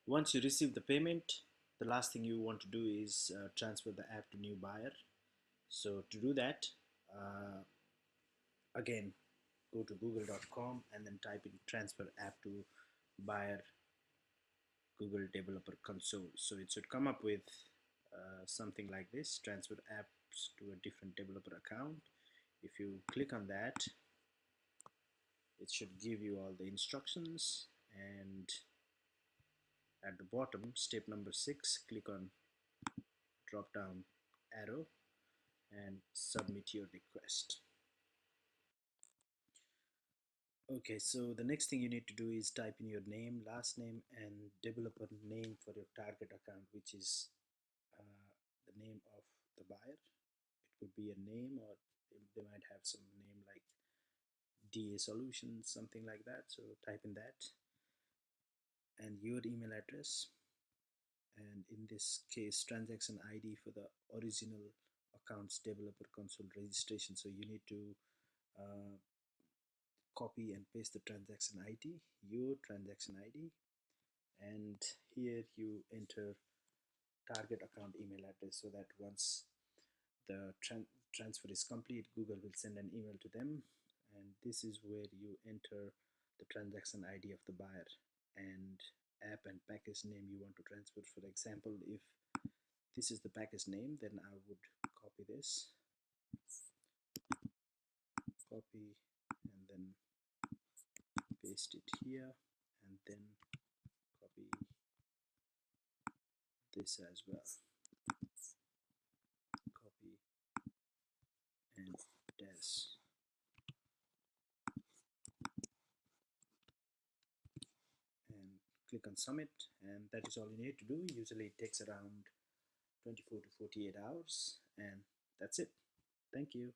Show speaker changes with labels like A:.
A: Once you receive the payment, the last thing you want to do is transfer the app to new buyer. So to do that, uh, again, go to google.com and then type in transfer app to buyer Google Developer Console. So it should come up with something like this: transfer apps to a different developer account. If you click on that, it should give you all the instructions, and at the bottom, step number 6, click on drop down arrow and submit your request. Okay, so the next thing you need to do is type in your name, last name, and developer name for your target account, which is uh, the name of the buyer. It could be a name, or they might have some name like DA Solutions, something like that. So type in that and your email address, and in this case transaction ID for the original accounts developer console registration. So you need to uh, copy and paste the transaction ID, your transaction ID, and here you enter target account email address, so that once the transfer is complete, Google will send an email to them, and this is where you enter the transaction ID of the buyer and app and package name you want to transfer. For example, if this is the package name, then I would copy this, copy, and then paste it here, and then copy this as well, copy and paste, and click on submit, and that is all you need to do. Usually it takes around 24 to 48 hours, and that's it. Thank you.